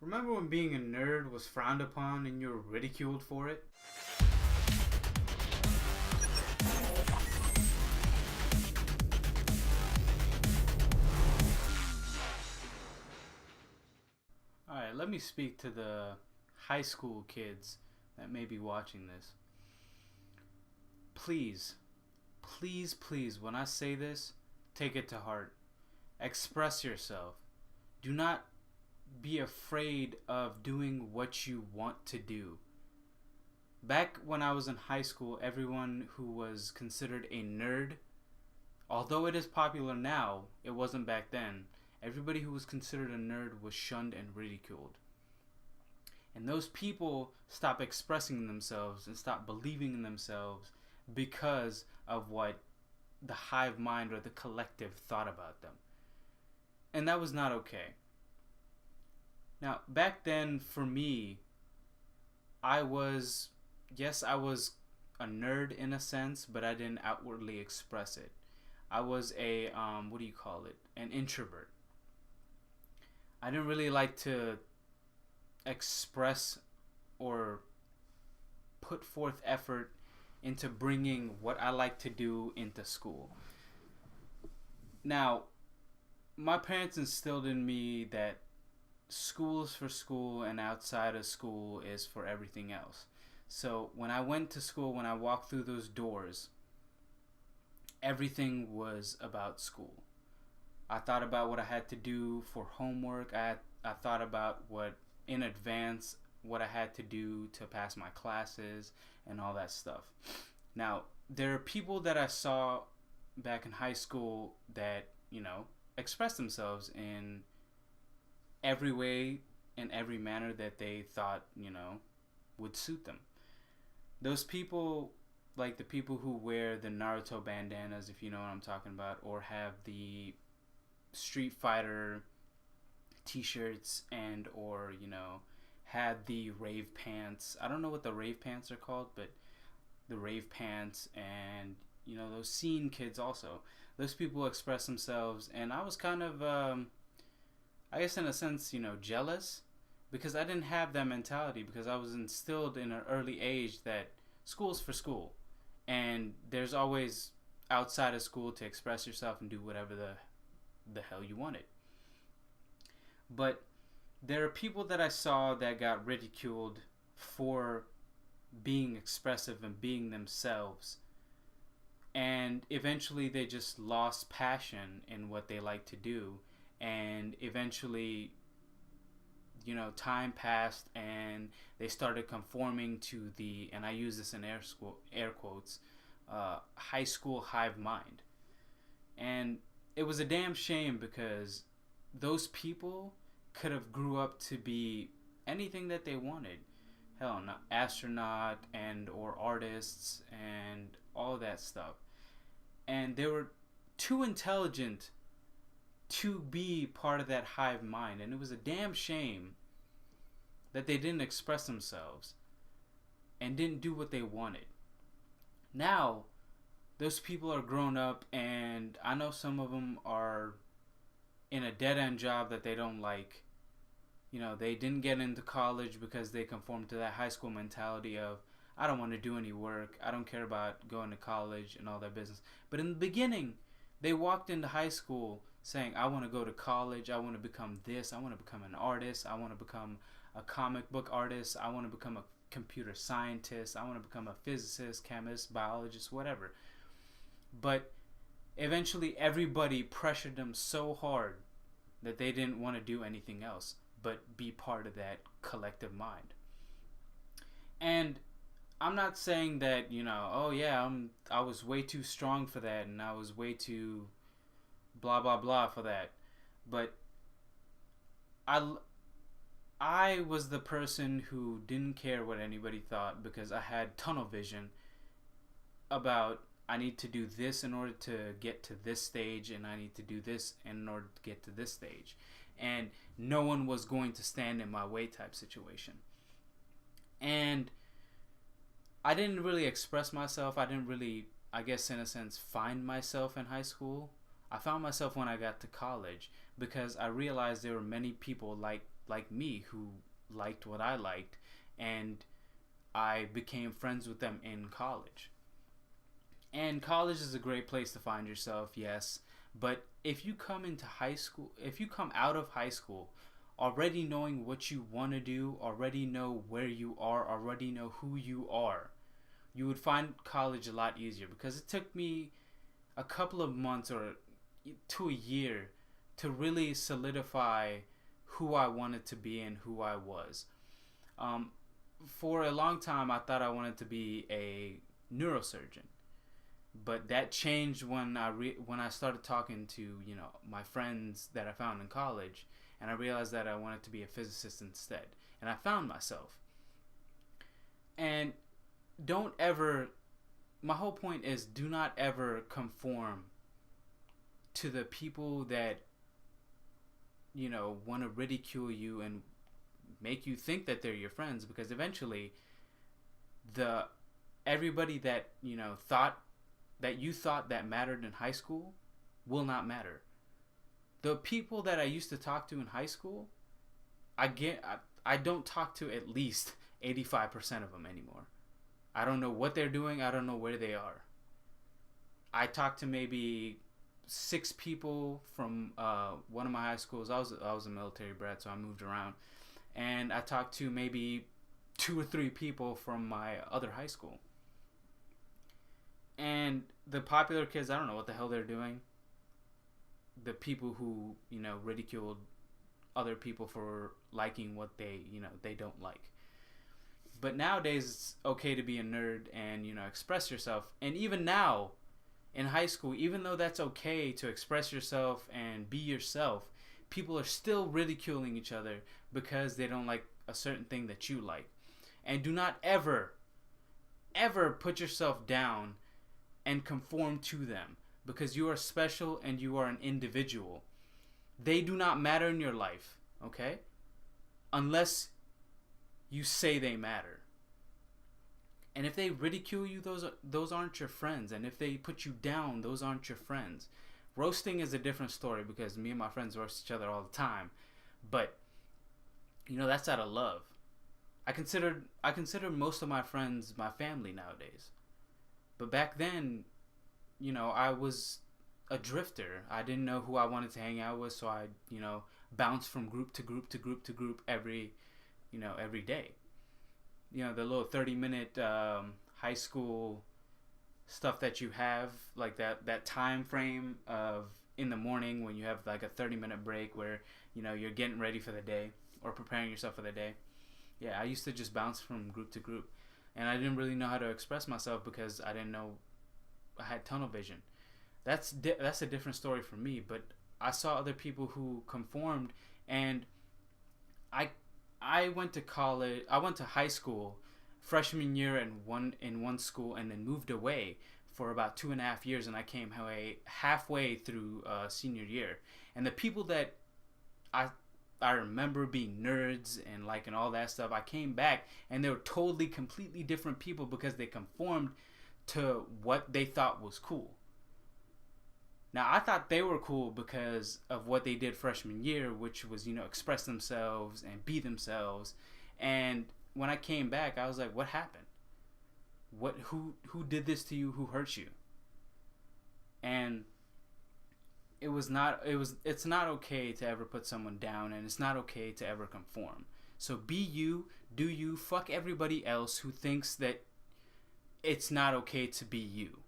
Remember when being a nerd was frowned upon and you were ridiculed for it? Alright, let me speak to the high school kids that may be watching this. Please, please, please, when I say this, take it to heart. Express yourself. Do not be afraid of doing what you want to do. Back when I was in high school, everyone who was considered a nerd, although it is popular now, it wasn't back then. Everybody who was considered a nerd was shunned and ridiculed. And those people stopped expressing themselves and stopped believing in themselves because of what the hive mind or the collective thought about them. And that was not okay. Now, back then, for me, I was a nerd in a sense, but I didn't outwardly express it. I was an introvert. I didn't really like to express or put forth effort into bringing what I like to do into school. Now, my parents instilled in me that school is for school and outside of school is for everything else. So when I went to school, when I walked through those doors, everything was about school. I thought about what I had to do for homework. I thought about what I had to do to pass my classes and all that stuff. Now, there are people that I saw back in high school that, expressed themselves in every way, in every manner that they thought, would suit them. Those people, like the people who wear the Naruto bandanas, if you know what I'm talking about, or have the Street Fighter t-shirts or had the rave pants. I don't know what the rave pants are called, but the rave pants and those scene kids also. Those people express themselves, and I was kind of I guess in a sense, jealous because I didn't have that mentality, because I was instilled in an early age that school's for school and there's always outside of school to express yourself and do whatever the hell you wanted. But there are people that I saw that got ridiculed for being expressive and being themselves, and eventually they just lost passion in what they like to do, and eventually time passed and they started conforming to the, and I use this in air quotes, high school hive mind. And it was a damn shame, because those people could have grew up to be anything that they wanted. Hell, not astronaut and or artists and all that stuff. And they were too intelligent to be part of that hive mind, and it was a damn shame that they didn't express themselves and didn't do what they wanted. Now, those people are grown up, and I know some of them are in a dead-end job that they don't like. They didn't get into college because they conformed to that high school mentality of, I don't want to do any work, I don't care about going to college and all that business. But in the beginning, they walked into high school saying, I want to go to college, I want to become this, I want to become an artist, I want to become a comic book artist, I want to become a computer scientist, I want to become a physicist, chemist, biologist, whatever. But eventually everybody pressured them so hard that they didn't want to do anything else but be part of that collective mind. And I'm not saying that, I was way too strong for that and I was way too blah blah blah for that. But I was the person who didn't care what anybody thought, because I had tunnel vision about, I need to do this in order to get to this stage, and I need to do this in order to get to this stage. And no one was going to stand in my way type situation. And I didn't really express myself. I didn't really, I guess in a sense, find myself in high school. I found myself when I got to college, because I realized there were many people like like me who liked what I liked, and I became friends with them in college. And college is a great place to find yourself, yes, but if you come out of high school already knowing what you want to do, already know where you are, already know who you are, you would find college a lot easier, because it took me a couple of months or to a year to really solidify who I wanted to be and who I was. Um, for a long time, I thought I wanted to be a neurosurgeon, but that changed when when I started talking to my friends that I found in college, and I realized that I wanted to be a physicist instead, and I found myself. And don't ever. My whole point is, do not ever conform to the people that want to ridicule you and make you think that they're your friends, because eventually the everybody that you thought that mattered in high school will not matter. The people that I used to talk to in high school, I don't talk to at least 85% of them anymore. I don't know what they're doing. I don't know where they are. I talked to maybe 6 people from one of my high schools. I was a military brat, so I moved around, and I talked to maybe 2 or 3 people from my other high school. And the popular kids, I don't know what the hell they're doing. The people who ridiculed other people for liking what they don't like. But nowadays it's okay to be a nerd and express yourself. And even now in high school, even though that's okay to express yourself and be yourself, people are still ridiculing each other because they don't like a certain thing that you like. And do not ever put yourself down and conform to them, because you are special and you are an individual. They do not matter in your life, okay? Unless you say they matter. And if they ridicule you, those aren't your friends. And if they put you down, those aren't your friends. Roasting is a different story, because me and my friends roast each other all the time. But that's out of love. I consider most of my friends my family nowadays. But back then, I was a drifter. I didn't know who I wanted to hang out with, so I, bounced from group to group to group to group every day. The little 30-minute high school stuff that you have, like that time frame of in the morning when you have like a 30-minute break where, you're getting ready for the day or preparing yourself for the day. Yeah, I used to just bounce from group to group. And I didn't really know how to express myself because I didn't know I had tunnel vision. That's a different story for me. But I saw other people who conformed, and I went to college. I went to high school, freshman year in one school, and then moved away for about 2.5 years, and I came halfway through senior year. And the people that I remember being nerds and liking all that stuff, I came back and they were totally, completely different people because they conformed to what they thought was cool. Now, I thought they were cool because of what they did freshman year, which was, express themselves and be themselves. And when I came back, I was like, what happened? Who did this to you? Who hurt you? And it's not okay to ever put someone down, and it's not okay to ever conform. So be you, do you, fuck everybody else who thinks that it's not okay to be you.